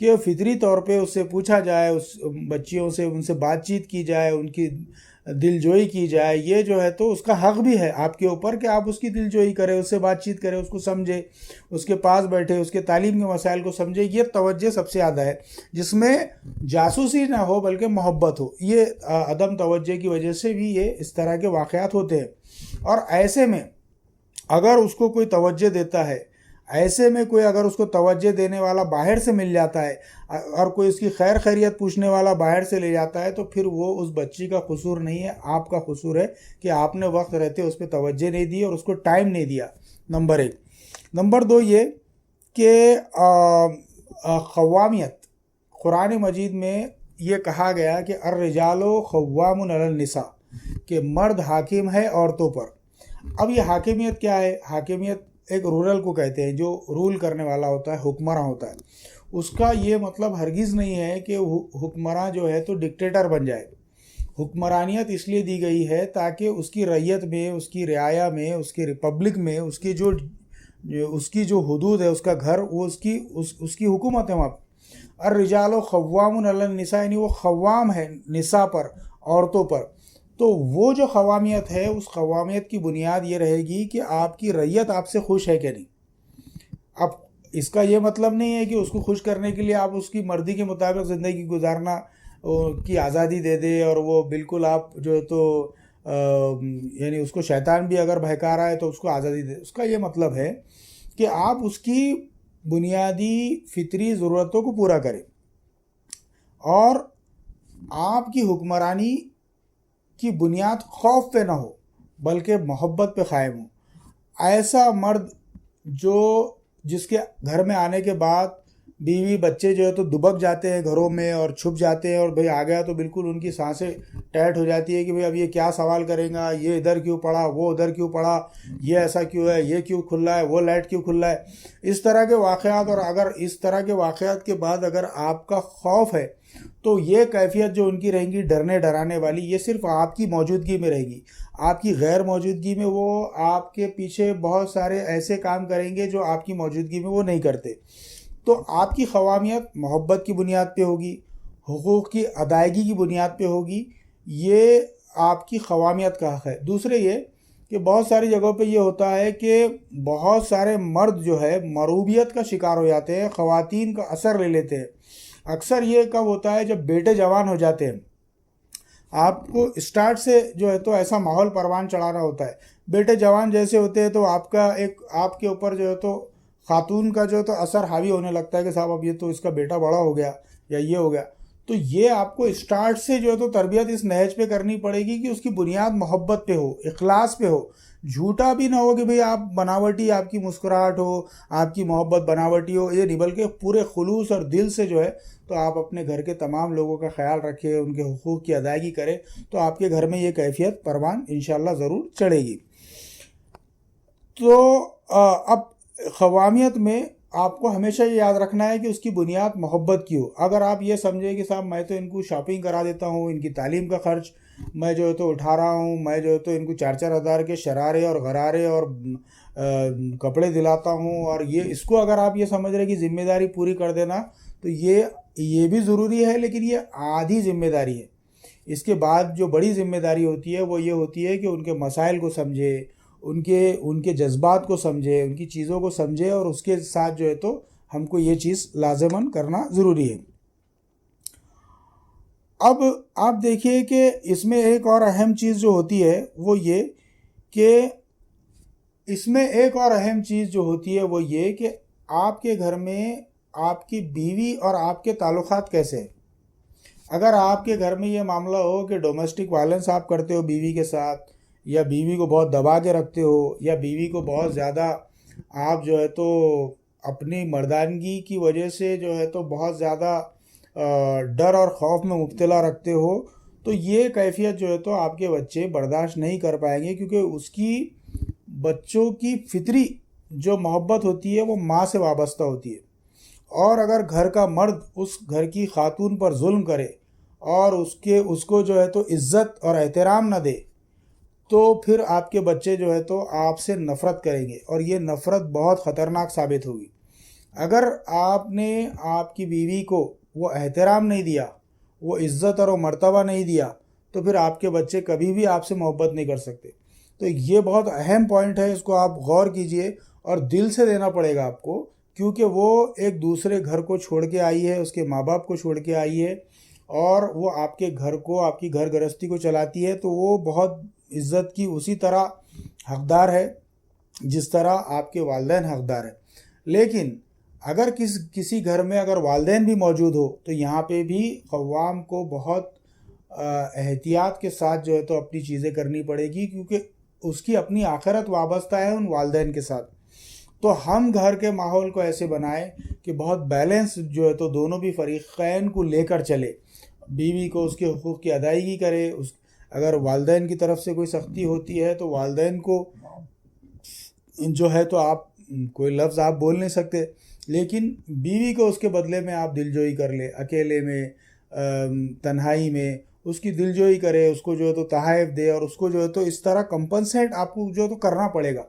کہ فطری طور پہ اس سے پوچھا جائے، اس بچیوں سے ان سے بات چیت کی جائے، ان کی دل جوئی کی جائے، یہ جو ہے تو اس کا حق بھی ہے آپ کے اوپر کہ آپ اس کی دل جوئی کریں، اس سے بات چیت کریں، اس کو سمجھے، اس کے پاس بیٹھے، اس کے تعلیم کے مسائل کو سمجھے. یہ توجہ سب سے زیادہ ہے، جس میں جاسوسی نہ ہو بلکہ محبت ہو. یہ عدم توجہ کی وجہ سے بھی یہ اس طرح کے واقعات ہوتے ہیں. اور ایسے میں اگر اس کو کوئی توجہ دیتا ہے، ایسے میں کوئی اگر اس کو توجہ دینے والا باہر سے مل جاتا ہے اور کوئی اس کی خیر خیریت پوچھنے والا باہر سے لے جاتا ہے، تو پھر وہ اس بچی کا قصور نہیں ہے، آپ کا قصور ہے کہ آپ نے وقت رہتے اس پہ توجہ نہیں دی اور اس کو ٹائم نہیں دیا. نمبر 1. نمبر 2 یہ کہ قوامیت، قرآن مجید میں یہ کہا گیا کہ الرجال قوام علی النساء، کہ مرد حاکم ہے عورتوں پر. اب یہ حاکمیت کیا ہے؟ حاکمیت ایک رورل کو کہتے ہیں، جو رول کرنے والا ہوتا ہے، حکمراں ہوتا ہے. اس کا یہ مطلب ہرگز نہیں ہے کہ حکمراں جو ہے تو ڈکٹیٹر بن جائے. حکمرانیت اس لیے دی گئی ہے تاکہ اس کی رعیت میں، اس کی رعایا میں، اس کی ریپبلک میں، اس کی جو حدود ہے، اس کا گھر، وہ اس کی حکومت ہے وہاں. الرجال قوام علی النساء، یعنی وہ قوام ہے نساء پر، عورتوں پر. تو وہ جو قوامیت ہے، اس قوامیت کی بنیاد یہ رہے گی کہ آپ کی رعیت آپ سے خوش ہے کہ نہیں. اب اس کا یہ مطلب نہیں ہے کہ اس کو خوش کرنے کے لیے آپ اس کی مرضی کے مطابق زندگی گزارنا کی آزادی دے دے، اور وہ بالکل آپ جو ہے تو یعنی اس کو شیطان بھی اگر بہکا رہا ہے تو اس کو آزادی دے. اس کا یہ مطلب ہے کہ آپ اس کی بنیادی فطری ضرورتوں کو پورا کریں اور آپ کی حکمرانی کی بنیاد خوف پہ نہ ہو بلکہ محبت پہ قائم ہو. ایسا مرد جس کے گھر میں آنے کے بعد بیوی بچے جو ہے تو دبک جاتے ہیں گھروں میں اور چھپ جاتے ہیں، اور بھئی آ گیا تو بالکل ان کی سانسیں ٹائٹ ہو جاتی ہے کہ بھئی اب یہ کیا سوال کرے گا، یہ ادھر کیوں پڑا، وہ ادھر کیوں پڑا، یہ ایسا کیوں ہے، یہ کیوں کھل رہا ہے، وہ لائٹ کیوں کھل رہا ہے. اس طرح کے واقعات. اور اگر اس طرح کے واقعات کے بعد اگر آپ کا خوف ہے تو یہ کیفیت جو ان کی رہیں گی ڈرنے ڈرانے والی، یہ صرف آپ کی موجودگی میں رہے گی. آپ کی غیر موجودگی میں وہ آپ کے پیچھے بہت سارے ایسے کام کریں گے جو آپ کی موجودگی میں وہ نہیں کرتے. تو آپ کی قوامیت محبت کی بنیاد پہ ہوگی، حقوق کی ادائیگی کی بنیاد پہ ہوگی. یہ آپ کی قوامیت کا حق ہے. دوسرے یہ کہ بہت ساری جگہوں پہ یہ ہوتا ہے کہ بہت سارے مرد جو ہے مروبیت کا شکار ہو جاتے ہیں، خواتین کا اثر لے لیتے ہیں. اکثر یہ کب ہوتا ہے؟ جب بیٹے جوان ہو جاتے ہیں. آپ کو اسٹارٹ سے جو ہے تو ایسا ماحول پروان چڑھانا ہوتا ہے. بیٹے جوان جیسے ہوتے ہیں تو آپ کے اوپر جو ہے تو خاتون کا جو ہے تو اثر حاوی ہونے لگتا ہے کہ صاحب اب یہ تو اس کا بیٹا بڑا ہو گیا یا یہ ہو گیا. تو یہ آپ کو اسٹارٹ سے جو ہے تو تربیت اس نہج پہ کرنی پڑے گی کہ اس کی بنیاد محبت پہ ہو، اخلاص پہ ہو. جھوٹا بھی نہ ہو کہ بھئی آپ بناوٹی، آپ کی مسکراہٹ ہو، آپ کی محبت بناوٹی ہو، یہ نہیں، بلکہ پورے خلوص اور دل سے جو ہے تو آپ اپنے گھر کے تمام لوگوں کا خیال رکھیں، ان کے حقوق کی ادائیگی کریں، تو آپ کے گھر میں یہ کیفیت پروان انشاءاللہ ضرور چڑھے گی. تو اب قوامیت میں آپ کو ہمیشہ یہ یاد رکھنا ہے کہ اس کی بنیاد محبت کی ہو. اگر آپ یہ سمجھیں کہ صاحب میں تو ان کو شاپنگ کرا دیتا ہوں، ان کی تعلیم کا خرچ میں جو ہے تو اٹھا رہا ہوں، میں جو ہے تو ان کو 4-4 ہزار کے شرارے اور غرارے اور کپڑے دلاتا ہوں، اور اس کو اگر آپ یہ سمجھ رہے کہ ذمہ داری پوری کر دینا، تو یہ بھی ضروری ہے، لیکن یہ آدھی ذمہ داری ہے. اس کے بعد جو بڑی ذمہ داری ہوتی ہے وہ یہ ہوتی ہے کہ ان کے مسائل کو سمجھے، ان کے جذبات کو سمجھے، ان کی چیزوں کو سمجھے، اور اس کے ساتھ جو ہے تو ہم کو یہ چیز لازماً کرنا ضروری ہے. اب آپ دیکھیے کہ اس میں ایک اور اہم چیز جو ہوتی ہے وہ یہ کہ آپ کے گھر میں آپ کی بیوی اور آپ کے تعلقات کیسے ہیں. اگر آپ کے گھر میں یہ معاملہ ہو کہ ڈومیسٹک وائلنس آپ کرتے ہو بیوی کے ساتھ، یا بیوی کو بہت دبا کے رکھتے ہو، یا بیوی کو بہت زیادہ آپ جو ہے تو اپنی مردانگی کی وجہ سے جو ہے تو بہت زیادہ ڈر اور خوف میں مبتلا رکھتے ہو، تو یہ کیفیت جو ہے تو آپ کے بچے برداشت نہیں کر پائیں گے، کیونکہ اس کی بچوں کی فطری جو محبت ہوتی ہے وہ ماں سے وابستہ ہوتی ہے. اور اگر گھر کا مرد اس گھر کی خاتون پر ظلم کرے اور اس کو جو ہے تو عزت اور احترام نہ دے، تو پھر آپ کے بچے جو ہے تو آپ سے نفرت کریں گے، اور یہ نفرت بہت خطرناک ثابت ہوگی. اگر آپ نے آپ کی بیوی کو وہ احترام نہیں دیا، وہ عزت اور وہ مرتبہ نہیں دیا، تو پھر آپ کے بچے کبھی بھی آپ سے محبت نہیں کر سکتے۔ تو یہ بہت اہم پوائنٹ ہے، اس کو آپ غور کیجئے اور دل سے دینا پڑے گا آپ کو، کیونکہ وہ ایک دوسرے گھر کو چھوڑ کے آئی ہے، اس کے ماں باپ کو چھوڑ کے آئی ہے، اور وہ آپ کے گھر کو، آپ کی گھر گرہستی کو چلاتی ہے، تو وہ بہت عزت کی اسی طرح حقدار ہے جس طرح آپ کے والدین حقدار ہیں۔ لیکن اگر کسی گھر میں اگر والدین بھی موجود ہو تو یہاں پہ بھی قوام کو بہت احتیاط کے ساتھ جو ہے تو اپنی چیزیں کرنی پڑے گی، کیونکہ اس کی اپنی آخرت وابستہ ہے ان والدین کے ساتھ۔ تو ہم گھر کے ماحول کو ایسے بنائیں کہ بہت بیلنس جو ہے تو دونوں بھی فریقین کو لے کر چلے، بیوی کو اس کے حقوق کی ادائیگی کرے، اگر والدین کی طرف سے کوئی سختی ہوتی ہے تو والدین کو جو ہے تو آپ کوئی لفظ آپ بول نہیں سکتے، لیکن بیوی کو اس کے بدلے میں آپ دلجوئی کر لے، اکیلے میں تنہائی میں اس کی دلجوئی کرے، اس کو جو ہے تو تحائف دے، اور اس کو جو ہے تو اس طرح کمپنسیٹ آپ کو جو ہے تو کرنا پڑے گا،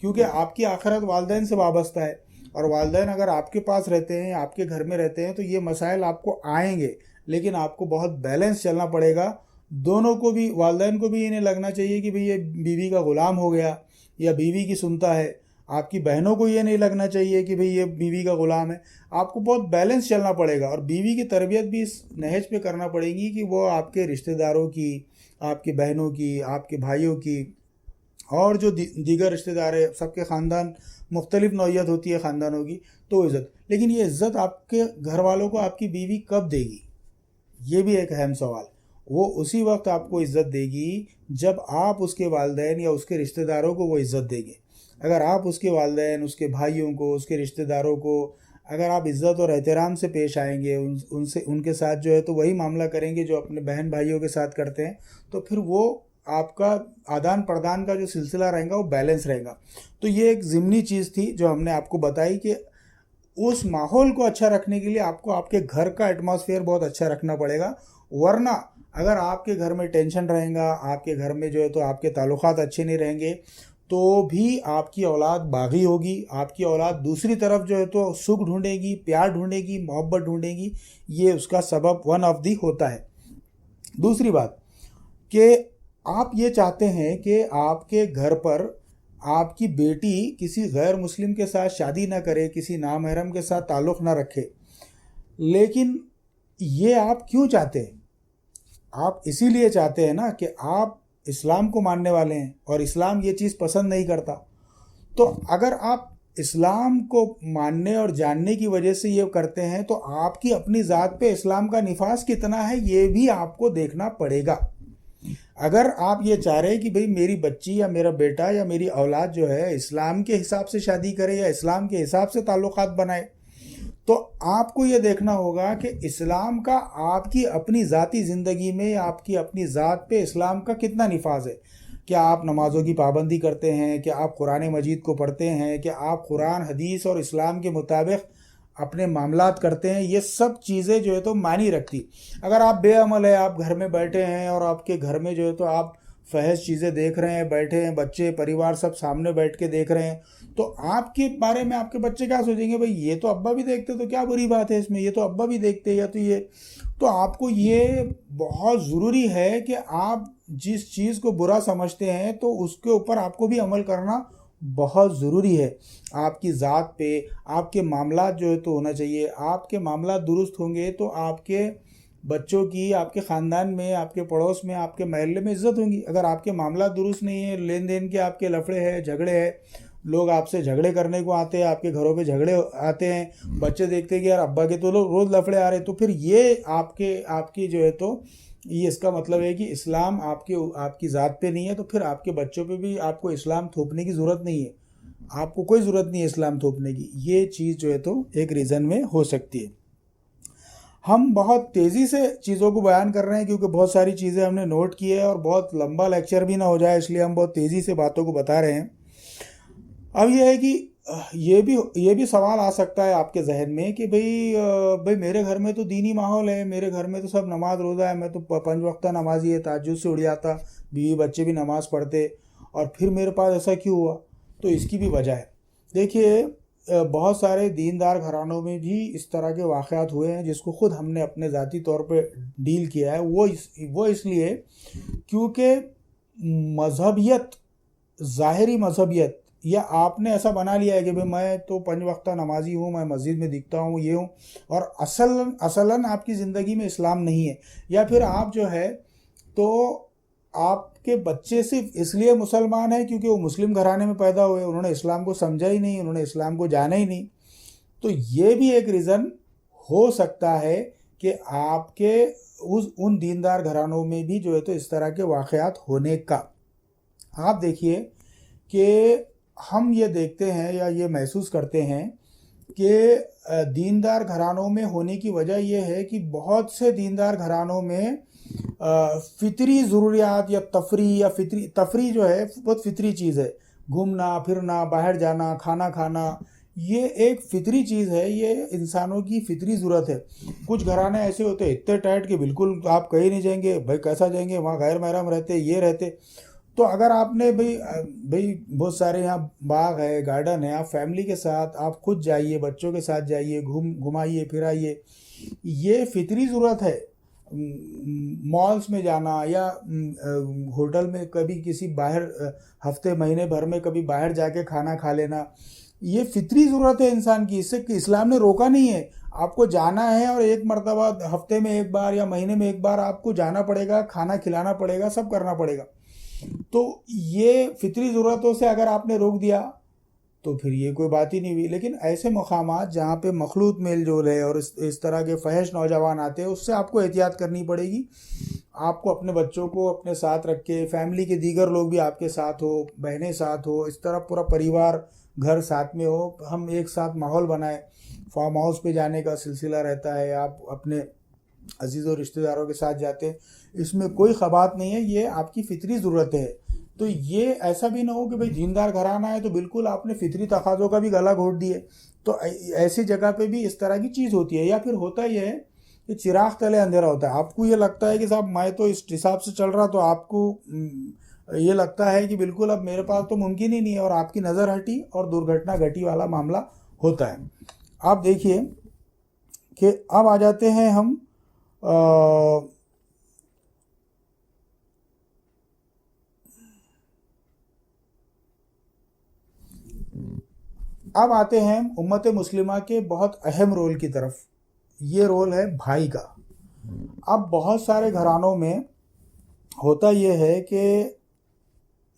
کیونکہ آپ کی آخرت والدین سے وابستہ ہے، اور والدین اگر آپ کے پاس رہتے ہیں، آپ کے گھر میں رہتے ہیں، تو یہ مسائل آپ کو آئیں گے، لیکن آپ کو بہت بیلنس چلنا پڑے گا۔ دونوں کو بھی، والدین کو بھی یہ نہیں لگنا چاہیے کہ بھئی یہ بیوی کا غلام ہو گیا یا بیوی کی سنتا ہے، آپ کی بہنوں کو یہ نہیں لگنا چاہیے کہ بھئی یہ بیوی کا غلام ہے۔ آپ کو بہت بیلنس چلنا پڑے گا، اور بیوی کی تربیت بھی اس نہج پہ کرنا پڑے گی کہ وہ آپ کے رشتہ داروں کی، آپ کی بہنوں کی، آپ کے بھائیوں کی، اور جو دیگر رشتہ دار ہیں، سب کے خاندان مختلف نوعیت ہوتی ہے خاندانوں کی، تو عزت۔ لیکن یہ عزت آپ کے گھر والوں کو آپ کی بیوی کب دے گی؟ یہ بھی ایک اہم سوال۔ وہ اسی وقت آپ کو عزت دے گی جب آپ اس کے والدین یا اس کے رشتہ داروں کو وہ عزت دیں گے۔ اگر آپ اس کے والدین، اس کے بھائیوں کو، اس کے رشتہ داروں کو اگر آپ عزت اور احترام سے پیش آئیں گے، ان کے ساتھ جو ہے تو وہی معاملہ کریں گے جو اپنے بہن بھائیوں کے ساتھ کرتے ہیں، تو پھر وہ آپ کا آدان پردان کا جو سلسلہ رہے گا وہ بیلنس رہے گا۔ تو یہ ایک ضمنی چیز تھی جو ہم نے آپ کو بتائی کہ اس ماحول کو اچھا رکھنے کے لیے آپ کو آپ کے گھر کا ایٹماسفیئر بہت اچھا رکھنا پڑے گا، ورنہ اگر آپ کے گھر میں ٹینشن رہیں گا، آپ کے گھر میں جو ہے تو آپ کے تعلقات اچھے نہیں رہیں گے، تو بھی آپ کی اولاد باغی ہوگی، آپ کی اولاد دوسری طرف جو ہے تو سکھ ڈھونڈے گی، پیار ڈھونڈے گی، محبت ڈھونڈے گی، یہ اس کا سبب ون آف دی ہوتا ہے۔ دوسری بات کہ آپ یہ چاہتے ہیں کہ آپ کے گھر پر آپ کی بیٹی کسی غیر مسلم کے ساتھ شادی نہ کرے، کسی نامحرم کے ساتھ تعلق نہ رکھے، لیکن یہ آپ کیوں چاہتے ہیں؟ آپ اسی لیے چاہتے ہیں نا کہ آپ اسلام کو ماننے والے ہیں، اور اسلام یہ چیز پسند نہیں کرتا۔ تو اگر آپ اسلام کو ماننے اور جاننے کی وجہ سے یہ کرتے ہیں، تو آپ کی اپنی ذات پہ اسلام کا نفاذ کتنا ہے یہ بھی آپ کو دیکھنا پڑے گا۔ اگر آپ یہ چاہ رہے ہیں کہ بھئی میری بچی یا میرا بیٹا یا میری اولاد جو ہے اسلام کے حساب سے شادی کرے یا اسلام کے حساب سے تعلقات بنائے، تو آپ کو یہ دیکھنا ہوگا کہ اسلام کا آپ کی اپنی ذاتی زندگی میں، آپ کی اپنی ذات پہ اسلام کا کتنا نفاذ ہے۔ کیا آپ نمازوں کی پابندی کرتے ہیں؟ کیا آپ قرآن مجید کو پڑھتے ہیں؟ کیا آپ قرآن، حدیث اور اسلام کے مطابق اپنے معاملات کرتے ہیں؟ یہ سب چیزیں جو ہے تو معنی رکھتی۔ اگر آپ بے عمل ہے، آپ گھر میں بیٹھے ہیں اور آپ کے گھر میں جو ہے تو آپ فحش چیزیں دیکھ رہے ہیں، بیٹھے ہیں، بچے پریوار سب سامنے بیٹھ کے دیکھ رہے ہیں، تو آپ کے بارے میں آپ کے بچے کیا سوچیں گے؟ بھئی یہ تو ابا بھی دیکھتے تو کیا بری بات ہے اس میں، یہ تو ابا بھی دیکھتے، یا تو یہ۔ تو آپ کو یہ بہت ضروری ہے کہ آپ جس چیز کو برا سمجھتے ہیں تو اس کے اوپر آپ کو بھی عمل کرنا بہت ضروری ہے۔ آپ کی ذات پہ آپ کے معاملات جو ہے تو ہونا چاہیے۔ آپ کے معاملات درست ہوں گے تو آپ کے بچوں کی، آپ کے خاندان میں، آپ کے پڑوس میں، آپ کے محلے میں عزت ہوں گی۔ اگر آپ کے معاملات درست نہیں ہیں، لین دین کے آپ کے لفڑے ہیں، جھگڑے ہیں، لوگ آپ سے جھگڑے کرنے کو آتے ہیں، آپ کے گھروں پہ جھگڑے آتے ہیں، بچے دیکھتے ہیں کہ یار ابا کے تو روز لفڑے آ رہے، تو پھر یہ آپ کی جو ہے تو یہ اس کا مطلب ہے کہ اسلام آپ کی ذات پہ نہیں ہے، تو پھر آپ کے بچوں پہ بھی آپ کو اسلام تھوپنے کی ضرورت نہیں ہے۔ آپ کو کوئی ضرورت نہیں ہے اسلام تھوپنے کی۔ یہ چیز جو ہے تو ایک ریزن میں ہو سکتی ہے۔ ہم بہت تیزی سے چیزوں کو بیان کر رہے ہیں کیونکہ بہت ساری چیزیں ہم نے نوٹ کی ہے، اور بہت لمبا لیکچر بھی نہ ہو جائے، اس لیے ہم بہت تیزی سے باتوں کو بتا رہے ہیں۔ اب یہ ہے کہ یہ بھی سوال آ سکتا ہے آپ کے ذہن میں کہ بھئی میرے گھر میں تو دینی ماحول ہے، میرے گھر میں تو سب نماز روزہ ہے، میں تو 5 وقتہ نمازی ہے، تہجد سے اٹھ جاتا، بیوی بچے بھی نماز پڑھتے، اور پھر میرے پاس ایسا کیوں ہوا؟ تو اس کی بھی وجہ ہے۔ دیکھیے، بہت سارے دیندار گھرانوں میں بھی اس طرح کے واقعات ہوئے ہیں جس کو خود ہم نے اپنے ذاتی طور پہ ڈیل کیا ہے. وہ اس لیے کیونکہ مذہبیت، ظاہری مذہبیت، یا آپ نے ایسا بنا لیا ہے کہ بھئی میں تو 5 وقتہ نمازی ہوں، میں مسجد میں دکھتا ہوں، یہ ہوں، اور اصلاً آپ کی زندگی میں اسلام نہیں ہے. یا پھر آپ جو ہے تو آپ کے بچے صرف اس لیے مسلمان ہیں کیونکہ وہ مسلم گھرانے میں پیدا ہوئے، انہوں نے اسلام کو سمجھا ہی نہیں، انہوں نے اسلام کو جانا ہی نہیں. تو یہ بھی ایک ریزن ہو سکتا ہے کہ آپ کے ان دیندار گھرانوں میں بھی جو ہے تو اس طرح کے واقعات ہونے کا. آپ دیکھیے کہ ہم یہ دیکھتے ہیں یا یہ محسوس کرتے ہیں کہ دیندار گھرانوں میں ہونے کی وجہ یہ ہے کہ بہت سے دیندار گھرانوں میں فطری ضروریات یا تفریح جو ہے بہت فطری چیز ہے. گھومنا پھرنا، باہر جانا، کھانا کھانا، یہ ایک فطری چیز ہے، یہ انسانوں کی فطری ضرورت ہے. کچھ گھرانے ایسے ہوتے ہیں اتنے ٹائٹ کہ بالکل آپ کہیں نہیں جائیں گے، بھائی کیسا جائیں گے، وہاں غیر محرم رہتے، یہ رہتے. تو اگر آپ نے بھئی بہت سارے یہاں باغ ہے، گارڈن ہے، آپ فیملی کے ساتھ آپ خود جائیے، بچوں کے ساتھ جائیے، گھمائیے پھرائیے، یہ فطری ضرورت ہے. مالز میں جانا یا ہوٹل میں کبھی کسی باہر ہفتے مہینے بھر میں کبھی باہر جا کے کھانا کھا لینا، یہ فطری ضرورت ہے انسان کی. اس سے اسلام نے روکا نہیں ہے. آپ کو جانا ہے اور ایک مرتبہ ہفتے میں ایک بار یا مہینے میں ایک بار آپ کو جانا پڑے گا، کھانا کھلانا پڑے گا، سب کرنا پڑے گا. تو یہ فطری ضرورتوں سے اگر آپ نے روک دیا تو پھر یہ کوئی بات ہی نہیں ہوئی. لیکن ایسے مقامات جہاں پہ مخلوط میل جول ہے اور اس طرح کے فحش نوجوان آتے ہیں، اس سے آپ کو احتیاط کرنی پڑے گی. آپ کو اپنے بچوں کو اپنے ساتھ رکھ کے، فیملی کے دیگر لوگ بھی آپ کے ساتھ ہو، بہنیں ساتھ ہو، اس طرح پورا پریوار گھر ساتھ میں ہو، ہم ایک ساتھ ماحول بنائیں. فارم ہاؤس پہ جانے کا سلسلہ رہتا ہے، آپ اپنے عزیز و رشتہ داروں کے ساتھ جاتے ہیں، اس میں کوئی خبات نہیں ہے، یہ آپ کی فطری ضرورت ہے. تو یہ ایسا بھی نہ ہو کہ بھئی دیندار گھرانہ ہے تو بالکل آپ نے فطری تقاضوں کا بھی گلا گھونٹ دیے. تو ایسی جگہ پہ بھی اس طرح کی چیز ہوتی ہے. یا پھر ہوتا یہ ہے کہ چراغ تلے اندھیرا ہوتا ہے. آپ کو یہ لگتا ہے کہ صاحب میں تو اس حساب سے چل رہا، تو آپ کو یہ لگتا ہے کہ بالکل اب میرے پاس تو ممکن ہی نہیں ہے، اور آپ کی نظر ہٹی اور درگھٹنا گھٹی والا معاملہ ہوتا ہے. آپ دیکھیے کہ اب آ جاتے ہیں ہم اب آتے ہیں امت مسلمہ کے بہت اہم رول کی طرف. یہ رول ہے بھائی کا. اب بہت سارے گھرانوں میں ہوتا یہ ہے کہ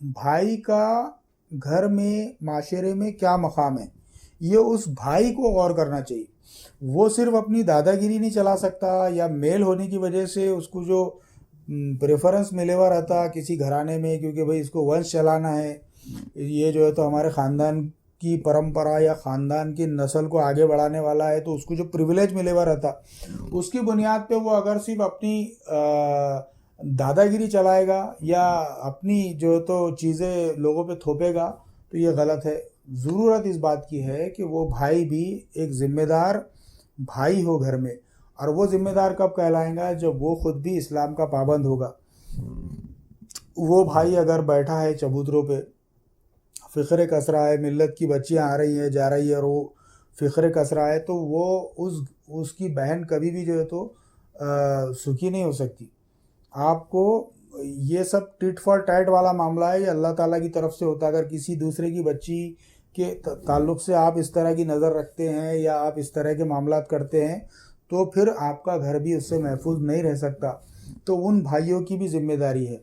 بھائی کا گھر میں، معاشرے میں کیا مقام ہے، یہ اس بھائی کو غور کرنا چاہیے. وہ صرف اپنی دادا گیری نہیں چلا سکتا، یا میل ہونے کی وجہ سے اس کو جو پریفرنس ملے ہوا رہتا کسی گھرانے میں، کیونکہ بھئی اس کو ونش چلانا ہے، یہ جو ہے تو ہمارے خاندان کی پرمپرا یا خاندان کی نسل کو آگے بڑھانے والا ہے، تو اس کو جو پریویلیج ملے ہوا رہتا، اس کی بنیاد پہ وہ اگر صرف اپنی دادا گیری چلائے گا یا اپنی جو ہے تو چیزیں لوگوں پہ تھوپے گا، تو یہ غلط ہے. ضرورت اس بات کی ہے کہ وہ بھائی بھی ایک ذمہ دار بھائی ہو گھر میں. اور وہ ذمہ دار کب کہلائیں گا؟ جب وہ خود بھی اسلام کا پابند ہوگا. وہ بھائی اگر بیٹھا ہے چبوتروں پہ، فخر کس رہا ہے، ملت کی بچیاں آ رہی ہیں جا رہی ہے اور وہ فخر کس رہا ہے، تو وہ اس کی بہن کبھی بھی جو ہے تو سکھی نہیں ہو سکتی. آپ کو یہ سب ٹٹ فار ٹیٹ والا معاملہ ہے، یہ اللہ تعالیٰ کی طرف سے ہوتا ہے. اگر کسی دوسرے کی بچی کے تعلق سے آپ اس طرح کی نظر رکھتے ہیں یا آپ اس طرح کے معاملات کرتے ہیں، تو پھر آپ کا گھر بھی اس سے محفوظ نہیں رہ سکتا. تو ان بھائیوں کی بھی ذمہ داری ہے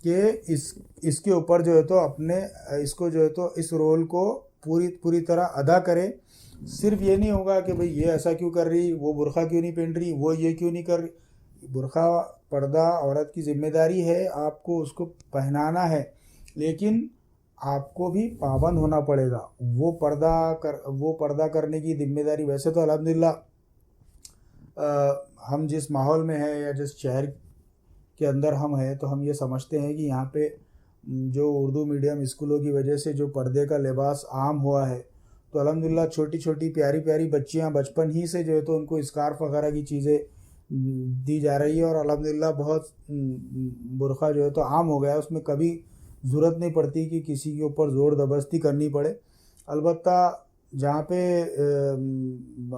کہ اس کے اوپر جو ہے تو اس کو جو ہے تو اس رول کو پوری طرح ادا کرے. صرف یہ نہیں ہوگا کہ بھئی یہ ایسا کیوں کر رہی، وہ برقع کیوں نہیں پہن رہی، وہ یہ کیوں نہیں کر رہی. برقع پردہ عورت کی ذمہ داری ہے، آپ کو اس کو پہنانا ہے، لیکن آپ کو بھی پابند ہونا پڑے گا. وہ پردہ کرنے کی ذمہ داری، ویسے تو الحمدللہ ہم جس ماحول میں ہیں یا جس شہر کے اندر ہم ہیں، تو ہم یہ سمجھتے ہیں کہ یہاں پہ جو اردو میڈیم اسکولوں کی وجہ سے جو پردے کا لباس عام ہوا ہے، تو الحمدللہ چھوٹی چھوٹی پیاری بچیاں بچپن ہی سے جو ہے تو ان کو اسکارف وغیرہ کی چیزیں دی جا رہی ہے، اور الحمدللہ بہت برقع جو ہے تو عام ہو گیا ہے. اس میں کبھی ضرورت نہیں پڑتی کہ کسی کے اوپر زور زبردستی کرنی پڑے. البتہ جہاں پہ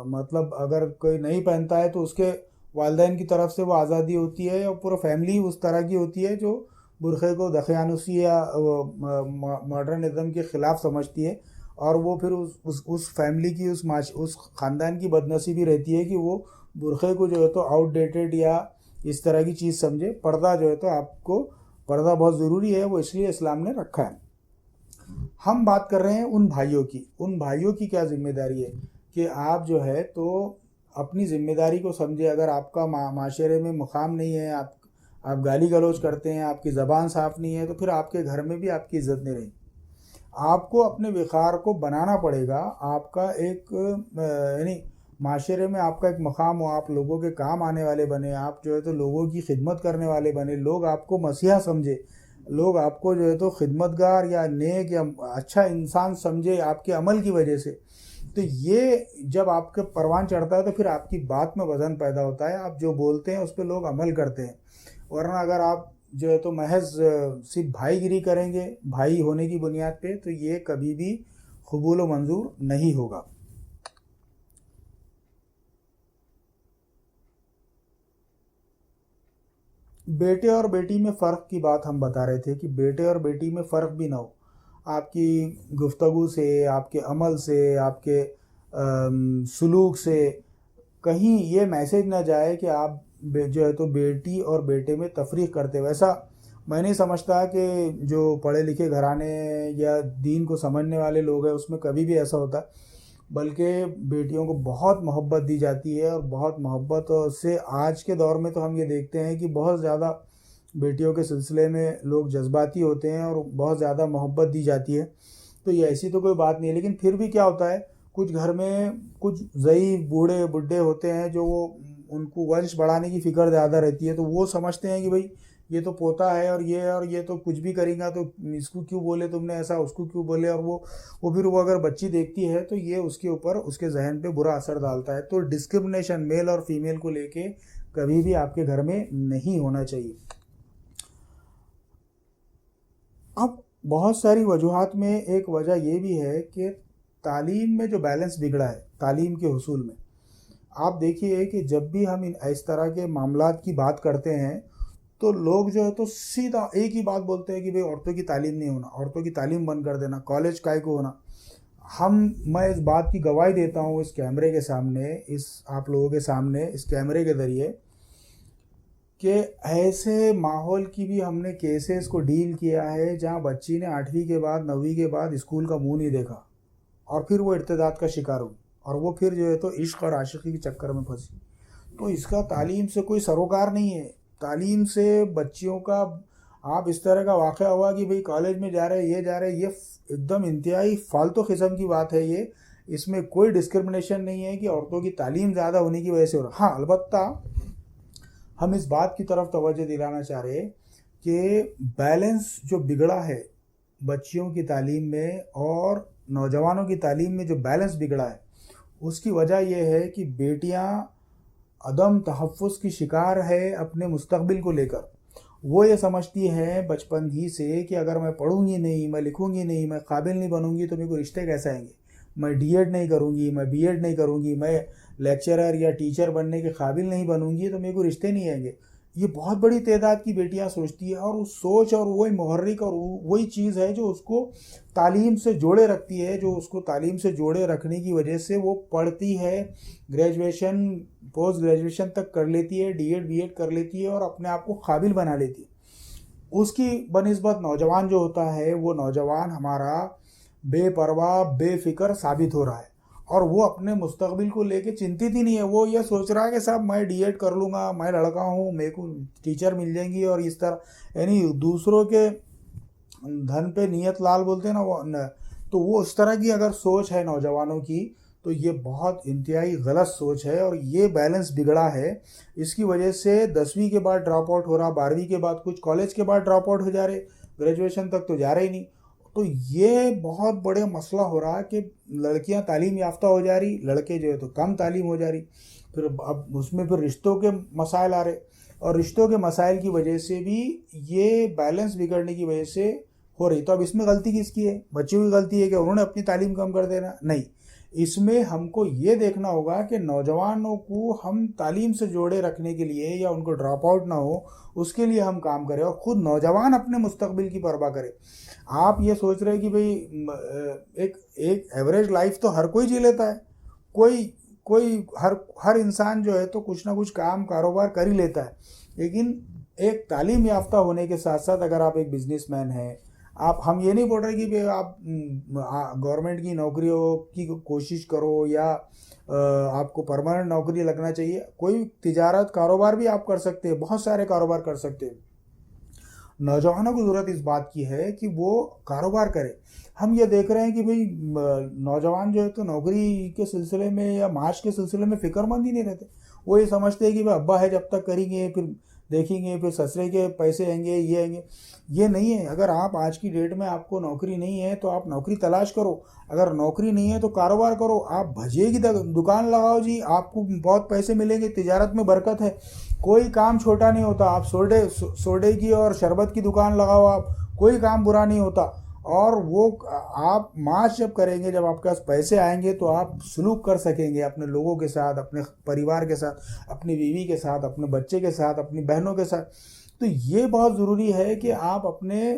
مطلب اگر کوئی نہیں پہنتا ہے تو اس کے والدین کی طرف سے وہ آزادی ہوتی ہے، اور پورا فیملی اس طرح کی ہوتی ہے جو برقعے کو دقیانوسی یا ماڈرنزم کے خلاف سمجھتی ہے، اور وہ پھر اس فیملی کی اس خاندان کی بدنصیبی رہتی ہے کہ وہ برقعے کو جو ہے تو آؤٹ ڈیٹڈ یا اس طرح کی چیز سمجھے۔ پردہ جو ہے تو آپ کو پردہ بہت ضروری ہے، وہ اس لیے اسلام نے رکھا ہے۔ ہم بات کر رہے ہیں ان بھائیوں کی کیا ذمہ داری ہے کہ آپ جو ہے تو اپنی ذمہ داری کو سمجھے۔ اگر آپ کا معاشرے میں مقام نہیں ہے، آپ گالی گلوچ کرتے ہیں، آپ کی زبان صاف نہیں ہے، تو پھر آپ کے گھر میں بھی آپ کی عزت نہیں رہی۔ آپ کو اپنے وقار کو بنانا پڑے گا، آپ کا ایک یعنی معاشرے میں آپ کا ایک مقام ہو، آپ لوگوں کے کام آنے والے بنے، آپ جو ہے تو لوگوں کی خدمت کرنے والے بنے، لوگ آپ کو مسیحا سمجھے، لوگ آپ کو جو ہے تو خدمتگار یا نیک یا اچھا انسان سمجھے آپ کے عمل کی وجہ سے۔ تو یہ جب آپ کے پروان چڑھتا ہے تو پھر آپ کی بات میں وزن پیدا ہوتا ہے، آپ جو بولتے ہیں اس پہ لوگ عمل کرتے ہیں۔ ورنہ اگر آپ جو ہے تو محض صرف بھائی گیری کریں گے بھائی ہونے کی بنیاد پہ، تو یہ کبھی بھی قبول و منظور نہیں ہوگا۔ بیٹے اور بیٹی میں فرق کی بات ہم بتا رہے تھے کہ بیٹے اور بیٹی میں فرق بھی نہ ہو، آپ کی گفتگو سے، آپ کے عمل سے، آپ کے سلوک سے کہیں یہ میسج نہ جائے کہ آپ جو ہے تو بیٹی اور بیٹے میں تفریق کرتے۔ ویسا میں نہیں سمجھتا کہ جو پڑھے لکھے گھرانے یا دین کو سمجھنے والے لوگ ہیں اس میں کبھی بھی ایسا ہوتا، بلکہ بیٹیوں کو بہت محبت دی جاتی ہے، اور بہت محبت سے آج کے دور میں تو ہم یہ دیکھتے ہیں کہ بہت زیادہ بیٹیوں کے سلسلے میں لوگ جذباتی ہوتے ہیں اور بہت زیادہ محبت دی جاتی ہے۔ تو یہ ایسی تو کوئی بات نہیں ہے، لیکن پھر بھی کیا ہوتا ہے، کچھ گھر میں کچھ ضعیف بوڑھے ہوتے ہیں جو وہ ان کو ونش بڑھانے کی فکر زیادہ رہتی ہے، تو وہ سمجھتے ہیں کہ بھئی یہ تو پوتا ہے اور یہ تو کچھ بھی کرے گا، تو اس کو کیوں بولے تم نے ایسا، اس کو کیوں بولے، اور وہ پھر وہ اگر بچی دیکھتی ہے تو یہ اس کے اوپر اس کے ذہن پہ برا اثر ڈالتا ہے۔ تو ڈسکرمنیشن میل اور فیمیل کو لے کے کبھی بھی آپ کے گھر میں نہیں ہونا چاہیے۔ اب بہت ساری وجوہات میں ایک وجہ یہ بھی ہے کہ تعلیم میں جو بیلنس بگڑا ہے تعلیم کے حصول میں، آپ دیکھیے کہ جب بھی ہم اس طرح کے معاملات کی بات کرتے ہیں تو لوگ جو ہے تو سیدھا ایک ہی بات بولتے ہیں کہ بھئی عورتوں کی تعلیم نہیں ہونا، عورتوں کی تعلیم بند کر دینا، کالج کائے کو ہونا۔ میں اس بات کی گواہی دیتا ہوں اس کیمرے کے سامنے، آپ لوگوں کے سامنے اس کیمرے کے ذریعے، کہ ایسے ماحول کی بھی ہم نے کیسز کو ڈیل کیا ہے جہاں بچی نے 8ویں کے بعد 9ویں کے بعد اسکول کا منہ نہیں دیکھا، اور پھر وہ ارتداد کا شکار ہوئی، اور وہ پھر جو ہے تو عشق اور عاشقی کے چکر میں پھنسی۔ تو اس کا تعلیم سے کوئی سروکار نہیں ہے۔ تعلیم سے بچیوں کا آپ اس طرح کا واقعہ ہوا کہ بھئی کالج میں جا رہے یہ ایک دم انتہائی فالتو قسم کی بات ہے۔ یہ اس میں کوئی ڈسکرمنیشن نہیں ہے کہ عورتوں کی تعلیم زیادہ ہونے کی وجہ سے ہو رہا۔ ہاں البتہ ہم اس بات کی طرف توجہ دلانا چاہ رہے کہ بیلنس جو بگڑا ہے بچیوں کی تعلیم میں اور نوجوانوں کی تعلیم میں، جو بیلنس بگڑا ہے اس کی وجہ یہ ہے کہ بیٹیاں عدم تحفظ کی شکار ہے اپنے مستقبل کو لے کر۔ وہ یہ سمجھتی ہیں بچپن ہی سے کہ اگر میں پڑھوں گی نہیں، میں لکھوں گی نہیں، میں قابل نہیں بنوں گی تو میرے کو رشتے کیسے آئیں گے، میں ڈی ایڈ نہیں کروں گی، میں بی ایڈ نہیں کروں گی، میں لیکچرر یا ٹیچر بننے کے قابل نہیں بنوں گی تو میرے کو رشتے نہیں آئیں گے۔ یہ بہت بڑی تعداد کی بیٹیاں سوچتی ہے، اور اس سوچ اور وہی محرک اور وہی چیز ہے جو اس کو تعلیم سے جوڑے رکھتی ہے، جو اس کو تعلیم سے جوڑے رکھنے کی وجہ سے وہ پڑھتی ہے، گریجویشن پوسٹ گریجویشن تک کر لیتی ہے، ڈی ایڈ بی ایڈ کر لیتی ہے اور اپنے آپ کو قابل بنا لیتی ہے۔ اس کی بنسبت نوجوان جو ہوتا ہے، وہ نوجوان ہمارا بے پرواہ بے فکر ثابت ہو رہا ہے، اور وہ اپنے مستقبل کو لے کے چنتت ہی نہیں ہے۔ وہ یہ سوچ رہا ہے کہ صاحب میں ڈی ایڈ کر لوں گا، میں لڑکا ہوں، میرے کو ٹیچر مل جائیں گی، اور اس طرح یعنی دوسروں کے دھن پہ نیت لال بولتے ہیں نا، تو وہ اس طرح کی اگر سوچ ہے نوجوانوں کی تو یہ بہت انتہائی غلط سوچ ہے، اور یہ بیلنس بگڑا ہے۔ اس کی وجہ سے 10ویں کے بعد ڈراپ آؤٹ ہو رہا، 12ویں کے بعد، کچھ کالج کے بعد ڈراپ آؤٹ ہو جا رہے، گریجویشن تک تو جا رہے ہی نہیں۔ تو یہ بہت بڑے مسئلہ ہو رہا کہ لڑکیاں تعلیم یافتہ ہو جا رہی، لڑکے جو ہے تو کم تعلیم ہو جا رہی، پھر اب اس میں پھر رشتوں کے مسائل آ رہے، اور رشتوں کے مسائل کی وجہ سے بھی یہ بیلنس بگڑنے کی وجہ سے ہو رہی۔ تو اب اس میں غلطی کس کی ہے؟ بچیوں کی غلطی ہے کہ انہوں نے اپنی تعلیم کم کر دینا؟ نہیں، اس میں ہم کو یہ دیکھنا ہوگا کہ نوجوانوں کو ہم تعلیم سے جوڑے رکھنے کے لیے یا ان کو ڈراپ آؤٹ نہ ہو اس کے لیے ہم کام کریں، اور خود نوجوان اپنے مستقبل کی پرواہ کرے۔ آپ یہ سوچ رہے کہ بھئی ایک ایوریج لائف تو ہر کوئی جی لیتا ہے، کوئی ہر انسان جو ہے تو کچھ نہ کچھ کام کاروبار کر ہی لیتا ہے، لیکن ایک تعلیم یافتہ ہونے کے ساتھ ساتھ اگر آپ ایک بزنس مین ہیں، ہم یہ نہیں بول رہے کہ آپ گورنمنٹ کی نوکریوں کی کوشش کرو یا آپ کو پرماننٹ نوکری لگنا چاہیے، کوئی تجارت کاروبار بھی آپ کر سکتے ہیں، بہت سارے کاروبار کر سکتے ہیں۔ نوجوانوں کو ضرورت اس بات کی ہے کہ وہ کاروبار کرے۔ ہم یہ دیکھ رہے ہیں کہ بھئی نوجوان جو ہے تو نوکری کے سلسلے میں یا معاش کے سلسلے میں فکر مند ہی نہیں رہتے، وہ یہ سمجھتے ہیں کہ بھئی ابا ہے جب تک کریں گے، پھر دیکھیں گے، پھر سسرے کے پیسے آئیں گے، یہ آئیں گے۔ یہ نہیں ہے۔ اگر آپ آج کی ڈیٹ میں آپ کو نوکری نہیں ہے تو آپ نوکری تلاش کرو، اگر نوکری نہیں ہے تو کاروبار کرو، آپ بھجیے کی دکان لگاؤ جی، آپ کو بہت پیسے ملیں گے، تجارت میں برکت ہے، کوئی کام چھوٹا نہیں ہوتا۔ آپ سوڈے کی اور شربت کی دکان لگاؤ، آپ کوئی کام برا نہیں ہوتا، اور وہ آپ معاش جب کریں گے، جب آپ کے پاس پیسے آئیں گے تو آپ سلوک کر سکیں گے اپنے لوگوں کے ساتھ، اپنے پریوار کے ساتھ، اپنی بیوی کے ساتھ، اپنے بچے کے ساتھ، اپنی بہنوں کے ساتھ۔ تو یہ بہت ضروری ہے کہ آپ اپنے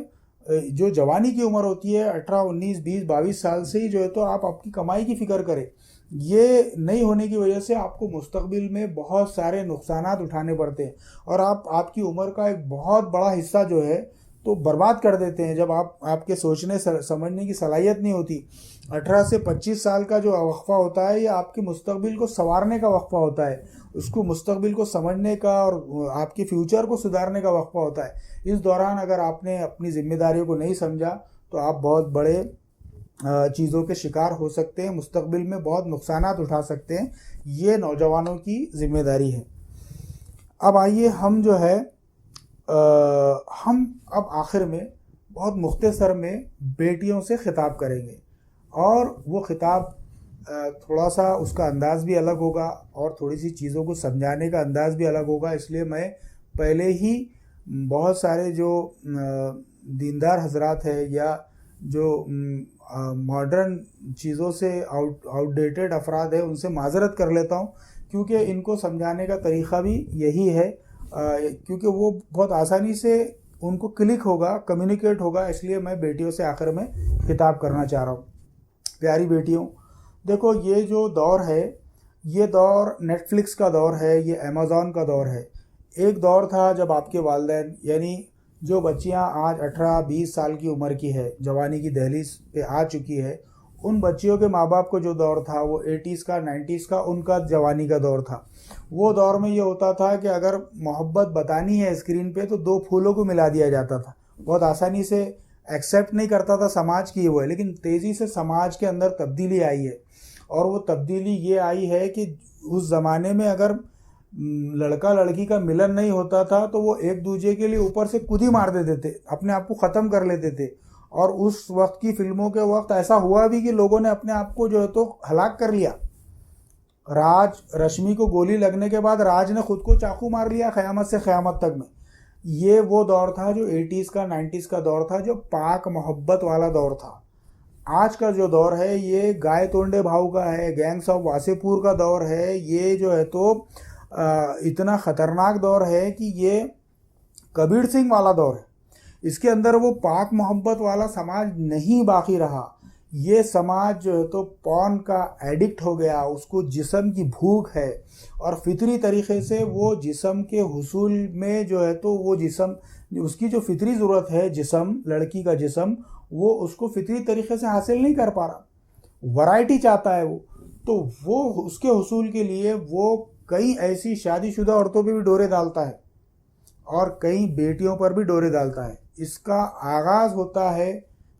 جو جوانی کی عمر ہوتی ہے 18 19 20 22 سال سے ہی جو ہے تو آپ کی کمائی کی فکر کریں۔ یہ نہیں ہونے کی وجہ سے آپ کو مستقبل میں بہت سارے نقصانات اٹھانے پڑتے ہیں، اور آپ کی عمر کا ایک بہت بڑا حصہ جو ہے تو برباد کر دیتے ہیں جب آپ کے سوچنے سمجھنے کی صلاحیت نہیں ہوتی۔ 18 سے 25 سال کا جو وقفہ ہوتا ہے یہ آپ کے مستقبل کو سنوارنے کا وقفہ ہوتا ہے، اس کو مستقبل کو سمجھنے کا اور آپ کے فیوچر کو سدھارنے کا وقفہ ہوتا ہے۔ اس دوران اگر آپ نے اپنی ذمہ داریوں کو نہیں سمجھا تو آپ بہت بڑے چیزوں کے شکار ہو سکتے ہیں، مستقبل میں بہت نقصانات اٹھا سکتے ہیں۔ یہ نوجوانوں کی ذمہ داری ہے۔ اب آئیے ہم جو ہے ہم اب آخر میں بہت مختصر میں بیٹیوں سے خطاب کریں گے، اور وہ خطاب تھوڑا سا اس کا انداز بھی الگ ہوگا اور تھوڑی سی چیزوں کو سمجھانے کا انداز بھی الگ ہوگا۔ اس لیے میں پہلے ہی بہت سارے جو دیندار حضرات ہیں یا جو ماڈرن چیزوں سے آؤٹ ڈیٹڈ افراد ہیں ان سے معذرت کر لیتا ہوں، کیونکہ ان کو سمجھانے کا طریقہ بھی یہی ہے، کیونکہ وہ بہت آسانی سے ان کو کلک ہوگا، کمیونیکیٹ ہوگا۔ اس لیے میں بیٹیوں سے آخر میں خطاب کرنا چاہ رہا ہوں۔ پیاری بیٹیوں، دیکھو یہ جو دور ہے یہ دور نیٹ فلکس کا دور ہے، یہ امیزون کا دور ہے۔ ایک دور تھا جب آپ کے والدین، یعنی جو بچیاں آج 18 20 سال کی عمر کی ہے، جوانی کی دہلیز پہ آ چکی ہے، ان بچیوں کے ماں باپ کو جو دور تھا وہ 80s کا 90s کا ان کا جوانی کا دور تھا۔ وہ دور میں یہ ہوتا تھا کہ اگر محبت بتانی ہے اسکرین پہ تو 2 پھولوں کو ملا دیا جاتا تھا، بہت آسانی سے ایکسیپٹ نہیں کرتا تھا سماج کی وہ ہے، لیکن تیزی سے سماج کے اندر تبدیلی آئی ہے، اور وہ تبدیلی یہ آئی ہے کہ اس زمانے میں اگر لڑکا لڑکی کا ملن نہیں ہوتا تھا تو وہ ایک دوسرے کے لیے اوپر سے کود ہی مار دیتے تھے، اپنے آپ کو ختم کر لیتے تھے۔ اور اس وقت کی فلموں کے وقت ایسا ہوا بھی کہ لوگوں نے اپنے آپ کو جو ہے تو ہلاک کر لیا۔ رشمی کو گولی لگنے کے بعد راج نے خود کو چاقو مار لیا قیامت سے قیامت تک میں۔ یہ وہ دور تھا جو 80s کا 90s کا دور تھا، جو پاک محبت والا دور تھا۔ آج کا جو دور ہے یہ گائے تونڈے بھاؤ کا ہے، گینگس آف واسے پور کا دور ہے۔ یہ جو ہے تو اتنا خطرناک دور ہے کہ یہ کبیر سنگھ والا دور ہے۔ اس کے اندر وہ پاک محبت والا سماج نہیں باقی رہا۔ یہ سماج جو ہے تو پون کا ایڈکٹ ہو گیا، اس کو جسم کی بھوک ہے، اور فطری طریقے سے وہ جسم کے حصول میں جو ہے تو وہ جسم، اس کی جو فطری ضرورت ہے جسم، لڑکی کا جسم، وہ اس کو فطری طریقے سے حاصل نہیں کر پا رہا، ورائٹی چاہتا ہے وہ، تو وہ اس کے حصول کے لیے وہ کئی ایسی شادی شدہ عورتوں پہ بھی ڈورے ڈالتا ہے اور کئی بیٹیوں پر بھی ڈورے ڈالتا ہے۔ اس کا آغاز ہوتا ہے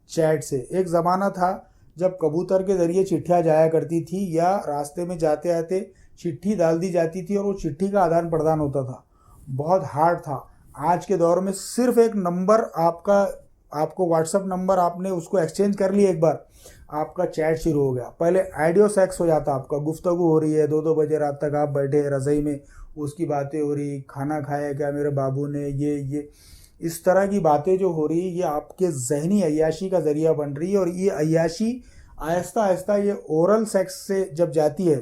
چیٹ سے۔ ایک زمانہ تھا جب کبوتر کے ذریعے چٹھیاں جایا کرتی تھی، یا راستے میں جاتے آتے چٹھی ڈال دی جاتی تھی اور وہ چٹھی کا آدان پردان ہوتا تھا، بہت ہارڈ تھا۔ آج کے دور میں صرف ایک نمبر آپ کو واٹس ایپ نمبر، آپ نے اس کو ایکسچینج کر لیا ایک بار، آپ کا چیٹ شروع ہو گیا۔ پہلے آڈیو سیکس ہو جاتا، آپ کا گفتگو ہو رہی ہے 2 بجے رات تک، آپ بیٹھے رضائی میں، اس کی باتیں ہو رہی، کھانا کھایا کیا میرے بابو نے، یہ اس طرح کی باتیں جو ہو رہی، یہ آپ کے ذہنی عیاشی کا ذریعہ بن رہی ہے، اور یہ عیاشی آہستہ آہستہ یہ اورل سیکس سے جب جاتی ہے،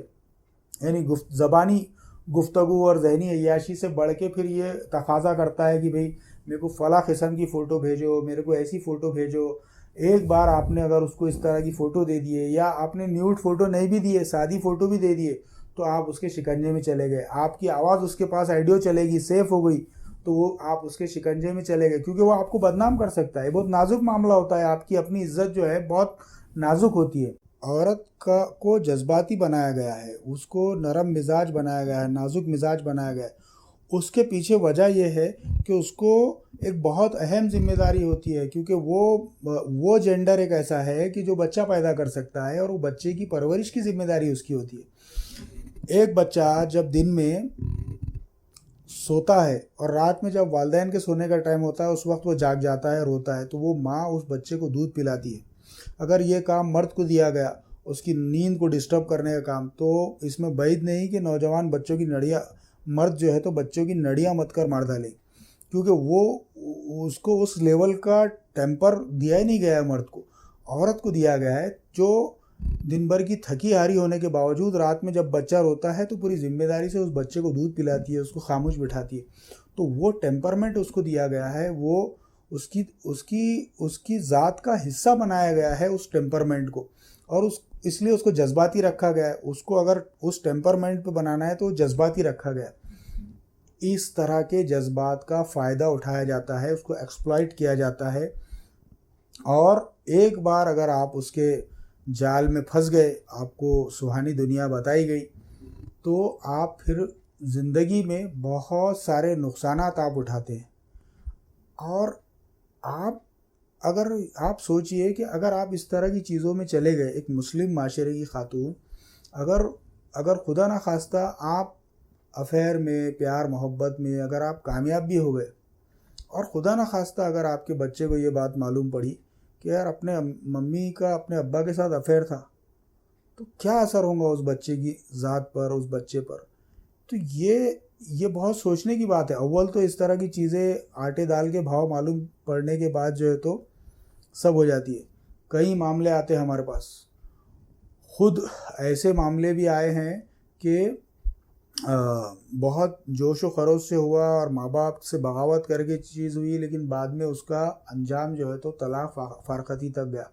یعنی زبانی گفتگو اور ذہنی عیاشی سے بڑھ کے پھر یہ تقاضا کرتا ہے کہ بھئی میرے کو فلاں قسم کی فوٹو بھیجو، میرے کو ایسی فوٹو بھیجو. ایک بار آپ نے اگر اس کو اس طرح کی فوٹو دے دیے، یا آپ نے نیوڈ فوٹو نہیں بھی دیے، سادی فوٹو بھی دے دیے، تو آپ اس کے شکنجے میں چلے گئے. آپ کی آواز اس کے پاس آڈیو چلے گی، سیف ہو گئی، تو وہ آپ اس کے شکنجے میں چلے گئے، کیونکہ وہ آپ کو بدنام کر سکتا ہے. بہت نازک معاملہ ہوتا ہے، آپ کی اپنی عزت جو ہے بہت نازک ہوتی ہے. عورت کو جذباتی بنایا گیا ہے، اس کو نرم مزاج بنایا گیا ہے، نازک مزاج بنایا گیا ہے. اس کے پیچھے وجہ یہ ہے کہ اس کو ایک بہت اہم ذمہ داری ہوتی ہے، کیونکہ وہ جینڈر ایک ایسا ہے کہ جو بچہ پیدا کر سکتا ہے، اور وہ بچے کی پرورش کی ذمہ داری اس کی ہوتی ہے. ایک بچہ جب دن میں سوتا ہے اور رات میں جب والدین کے سونے کا ٹائم ہوتا ہے، اس وقت وہ جاگ جاتا ہے، روتا ہے، تو وہ ماں اس بچے کو دودھ پلاتی ہے. اگر یہ کام مرد کو دیا گیا، اس کی نیند کو ڈسٹرب کرنے کا کام، تو اس میں بعید نہیں کہ نوجوان بچوں کی نڑیاں، مرد جو ہے تو بچوں کی نڑیاں مت کر مار ڈالے، کیونکہ وہ اس کو اس لیول کا ٹیمپر دیا ہی نہیں گیا ہے مرد کو. عورت کو دیا گیا ہے، جو دن بھر کی تھکی ہاری ہونے کے باوجود رات میں جب بچہ روتا ہے تو پوری ذمہ داری سے اس بچے کو دودھ پلاتی ہے، اس کو خاموش بٹھاتی ہے. تو وہ ٹیمپرمنٹ اس کو دیا گیا ہے، وہ اس کی ذات کا حصہ بنایا گیا ہے اس ٹیمپرمنٹ کو، اور اس لیے اس کو جذباتی رکھا گیا ہے. اس کو اگر اس ٹیمپرمنٹ پہ بنانا ہے تو جذباتی رکھا گیا ہے. اس طرح کے جذبات کا فائدہ اٹھایا جاتا ہے، اس کو ایکسپلائٹ کیا جاتا ہے، اور ایک بار اگر آپ اس کے جال میں پھنس گئے، آپ کو سہانی دنیا بتائی گئی، تو آپ پھر زندگی میں بہت سارے نقصانات آپ اٹھاتے ہیں. اور آپ سوچئے کہ اگر آپ اس طرح کی چیزوں میں چلے گئے، ایک مسلم معاشرے کی خاتون، اگر خدا نخواستہ آپ افیئر میں، پیار محبت میں اگر آپ کامیاب بھی ہو گئے، اور خدا نخواستہ اگر آپ کے بچے کو یہ بات معلوم پڑی کہ یار اپنے ممی کا اپنے ابا کے ساتھ افیئر تھا، تو کیا اثر ہوگا اس بچے کی ذات پر، اس بچے پر. تو یہ بہت سوچنے کی بات ہے. اول تو اس طرح کی چیزیں آٹے دال کے بھاؤ معلوم پڑنے کے بعد جو ہے تو سب ہو جاتی ہے. کئی معاملے آتے ہیں ہمارے پاس، خود ایسے معاملے بھی آئے ہیں کہ بہت جوش و خروش سے ہوا اور ماں باپ سے بغاوت کر کے چیز ہوئی، لیکن بعد میں اس کا انجام جو ہے تو طلاق فارقتی تک گیا.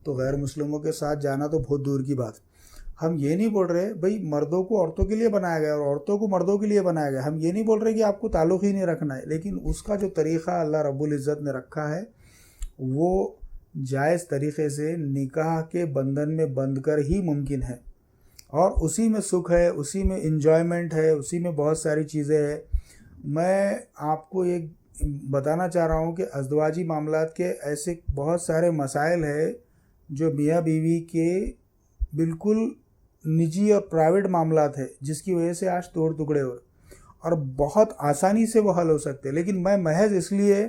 تو غیر مسلموں کے ساتھ جانا تو بہت دور کی بات. ہم یہ نہیں بول رہے بھئی مردوں کو عورتوں کے لیے بنایا گیا اور عورتوں کو مردوں کے لیے بنایا گیا، ہم یہ نہیں بول رہے کہ آپ کو تعلق ہی نہیں رکھنا ہے، لیکن اس کا جو طریقہ اللہ رب العزت نے رکھا ہے وہ جائز طریقے سے نکاح کے بندھن میں بندھ کر ہی ممکن ہے، اور اسی میں سکھ ہے، اسی میں انجوائمنٹ ہے، اسی میں بہت ساری چیزیں ہیں. میں آپ کو ایک بتانا چاہ رہا ہوں کہ ازدواجی معاملات کے ایسے بہت سارے مسائل ہیں جو میاں بیوی کے بالکل نجی اور پرائیویٹ معاملات ہیں، جس کی وجہ سے آج توڑ ٹکڑے ہو، اور بہت آسانی سے وہ حل ہو سکتے. لیکن میں محض اس لیے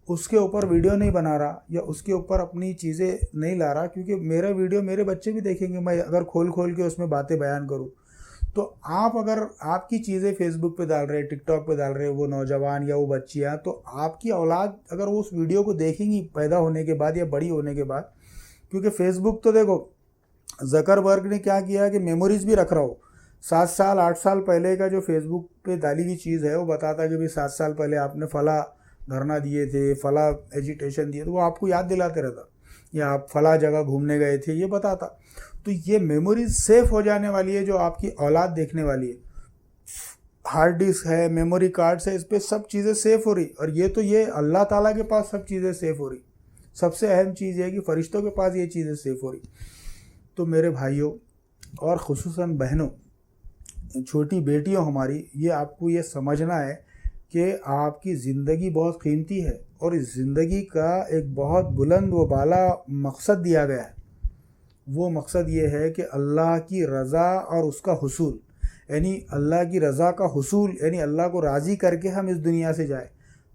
اس کے اوپر ویڈیو نہیں بنا رہا یا اس کے اوپر اپنی چیزیں نہیں لا رہا، کیونکہ میرا ویڈیو میرے بچے بھی دیکھیں گے. میں اگر کھول کے اس میں باتیں بیان کروں تو اگر آپ کی چیزیں فیس بک پہ ڈال رہے، ٹک ٹاک پہ ڈال رہے وہ نوجوان یا وہ بچیاں، تو آپ کی اولاد اگر وہ اس ویڈیو کو دیکھیں گی پیدا ہونے کے بعد یا بڑی ہونے کے بعد، کیونکہ فیس بک تو دیکھو زکربرگ نے کیا کیا کہ میموریز بھی رکھ رہا ہو. 7 سال 8 سال پہلے کا جو فیس بک پہ ڈالی ہوئی چیز ہے وہ بتاتا کہ 7 سال پہلے آپ نے فلاں دھرنا دیے تھے، فلاں ایجیٹیشن دیے، تو وہ آپ کو یاد دلاتے رہتا، یا آپ فلاں جگہ گھومنے گئے تھے یہ بتاتا. تو یہ میموریز سیف ہو جانے والی ہے جو آپ کی اولاد دیکھنے والی ہے. ہارڈ ڈسک ہے، میموری کارڈز ہے، اس پہ سب چیزیں سیف ہو رہی، اور یہ اللہ تعالیٰ کے پاس سب چیزیں سیف ہو رہی. سب سے اہم چیز یہ ہے کہ فرشتوں کے پاس یہ چیزیں سیف ہو رہی. تو میرے بھائیوں اور خصوصاً بہنوں، چھوٹی بیٹیوں ہماری، یہ آپ کو یہ سمجھنا ہے کہ آپ کی زندگی بہت قیمتی ہے، اور اس زندگی کا ایک بہت بلند و بالا مقصد دیا گیا ہے. وہ مقصد یہ ہے کہ اللہ کی رضا اور اس کا حصول، یعنی اللہ کی رضا کا حصول، یعنی اللہ کو راضی کر کے ہم اس دنیا سے جائیں.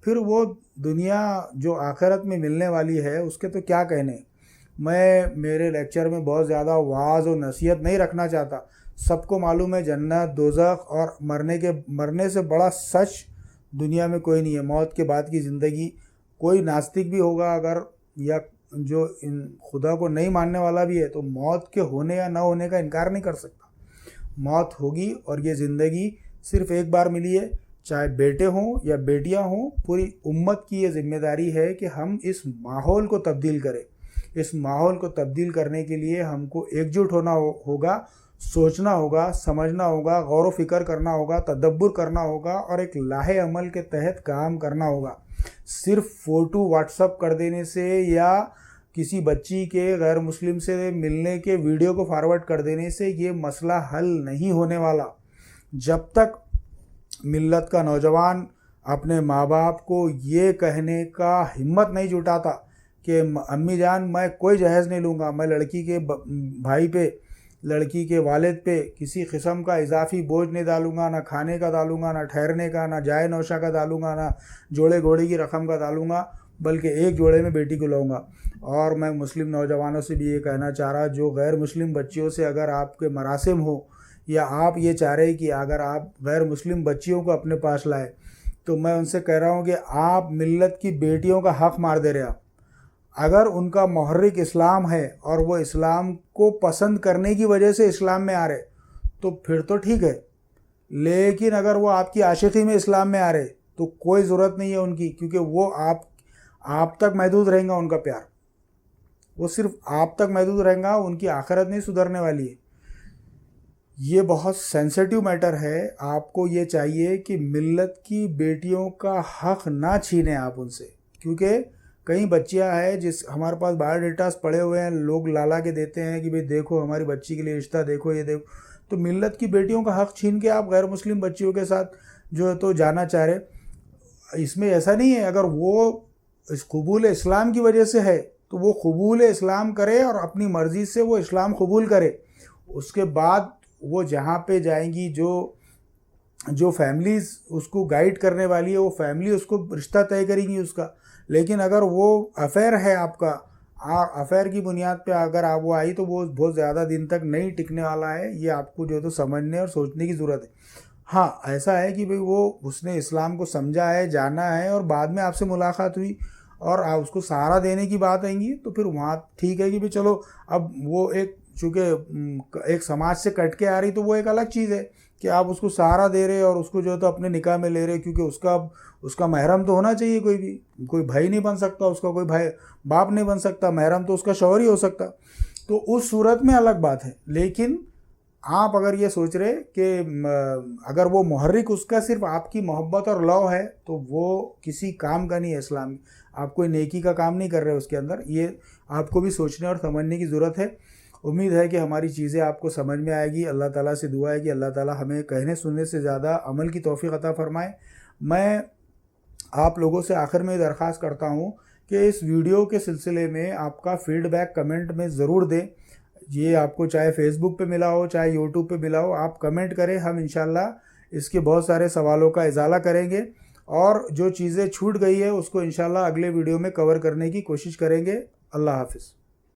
پھر وہ دنیا جو آخرت میں ملنے والی ہے اس کے تو کیا کہنے. میں میرے لیکچر میں بہت زیادہ وعظ و نصیحت نہیں رکھنا چاہتا. سب کو معلوم ہے جنت، دوزخ اور مرنے سے بڑا سچ دنیا میں کوئی نہیں ہے، موت کے بعد کی زندگی. کوئی ناستک بھی ہوگا اگر یا جو خدا کو نہیں ماننے والا بھی ہے تو موت کے ہونے یا نہ ہونے کا انکار نہیں کر سکتا. موت ہوگی اور یہ زندگی صرف ایک بار ملی ہے. چاہے بیٹے ہوں یا بیٹیاں ہوں، پوری امت کی یہ ذمہ داری ہے کہ ہم اس ماحول کو تبدیل کریں. اس ماحول کو تبدیل کرنے کے لیے ہم کو ایک جٹ ہونا ہوگا، سوچنا ہوگا، سمجھنا ہوگا، غور و فکر کرنا ہوگا، تدبر کرنا ہوگا اور ایک لاہے عمل کے تحت کام کرنا ہوگا. صرف فوٹو واٹس اپ کر دینے سے یا کسی بچی کے غیر مسلم سے ملنے کے ویڈیو کو فارورڈ کر دینے سے یہ مسئلہ حل نہیں ہونے والا. جب تک ملت کا نوجوان اپنے ماں باپ کو یہ کہنے کا ہمت نہیں جٹاتا کہ امی جان میں کوئی جہیز نہیں لوں گا، میں لڑکی کے بھائی پہ، لڑکی کے والد پہ کسی قسم کا اضافی بوجھ نہیں ڈالوں گا، نہ کھانے کا ڈالوں گا، نہ ٹھہرنے کا، نہ جائے نوشہ کا ڈالوں گا، نہ جوڑے گھوڑے کی رقم کا ڈالوں گا، بلکہ ایک جوڑے میں بیٹی کو لاؤں گا. اور میں مسلم نوجوانوں سے بھی یہ کہنا چاہ رہا، جو غیر مسلم بچیوں سے اگر آپ کے مراسم ہو یا آپ یہ چاہ رہے کہ اگر آپ غیر مسلم بچیوں کو اپنے پاس لائے، تو میں ان سے کہہ رہا ہوں کہ آپ ملت کی بیٹیوں کا حق مار دے رہے. آپ اگر ان کا محرک اسلام ہے اور وہ اسلام کو پسند کرنے کی وجہ سے اسلام میں آ رہے تو پھر تو ٹھیک ہے، لیکن اگر وہ آپ کی عاشقی میں اسلام میں آ رہے تو کوئی ضرورت نہیں ہے ان کی، کیونکہ وہ آپ تک محدود رہیں گا. ان کا پیار وہ صرف آپ تک محدود رہیں گا، ان کی آخرت نہیں سدھرنے والی ہے. یہ بہت سینسیٹیو میٹر ہے. آپ کو یہ چاہیے کہ ملت کی بیٹیوں کا حق نہ چھینیں آپ ان سے، کیونکہ کئی بچیاں ہیں جس ہمارے پاس بایو ڈیٹاز پڑے ہوئے ہیں، لوگ لالا کے دیتے ہیں کہ بھئی دیکھو ہماری بچی کے لیے رشتہ دیکھو، یہ دیکھو. تو ملت کی بیٹیوں کا حق چھین کے آپ غیر مسلم بچیوں کے ساتھ جو ہے تو جانا چاہ رہے. اس میں ایسا نہیں ہے، اگر وہ اس قبول اسلام کی وجہ سے ہے تو وہ قبول اسلام کرے اور اپنی مرضی سے وہ اسلام قبول کرے. اس کے بعد وہ جہاں پہ جائیں گی، جو فیملیز اس کو گائیڈ کرنے والی ہے، وہ فیملی اس کو رشتہ طے کریں گی اس کا. لیکن اگر وہ افیئر ہے آپ کا، افیئر کی بنیاد پہ اگر آپ وہ آئی تو وہ بہت زیادہ دن تک نہیں ٹکنے والا ہے. یہ آپ کو جو ہے تو سمجھنے اور سوچنے کی ضرورت ہے. ہاں ایسا ہے کہ بھئی اس نے اسلام کو سمجھا ہے، جانا ہے، اور بعد میں آپ سے ملاقات ہوئی اور آپ اس کو سہارا دینے کی بات آئیں گی تو پھر وہاں ٹھیک ہے کہ بھئی چلو. اب وہ چونکہ ایک سماج سے کٹ کے آ رہی تو وہ ایک الگ چیز ہے کہ آپ اس کو سہارا دے رہے اور اس کو جو ہے تو اپنے نکاح میں لے رہے، کیونکہ اس کا محرم تو ہونا چاہیے. کوئی بھائی نہیں بن سکتا اس کا، کوئی بھائی باپ نہیں بن سکتا، محرم تو اس کا شوہر ہی ہو سکتا. تو اس صورت میں الگ بات ہے. لیکن آپ اگر یہ سوچ رہے کہ اگر وہ محرک اس کا صرف آپ کی محبت اور لو ہے تو وہ کسی کام کا نہیں ہے. اسلام آپ کوئی نیکی کا کام نہیں کر رہے اس کے اندر. یہ آپ کو بھی سوچنے اور سمجھنے کی ضرورت ہے. امید ہے کہ ہماری چیزیں آپ کو سمجھ میں آئے گی. اللہ تعالیٰ سے دعا ہے کہ اللہ تعالیٰ ہمیں کہنے سننے سے زیادہ عمل کی توفیق عطا فرمائے. میں آپ لوگوں سے آخر میں درخواست کرتا ہوں کہ اس ویڈیو کے سلسلے میں آپ کا فیڈ بیک کمنٹ میں ضرور دیں. یہ آپ کو چاہے فیس بک پہ ملا ہو چاہے یوٹیوب پہ ملا ہو، آپ کمنٹ کریں. ہم انشاءاللہ اس کے بہت سارے سوالوں کا ازالہ کریں گے اور جو چیزیں چھوٹ گئی ہے اس کو انشاءاللہ اگلے ویڈیو میں کور کرنے کی کوشش کریں گے. اللہ حافظ.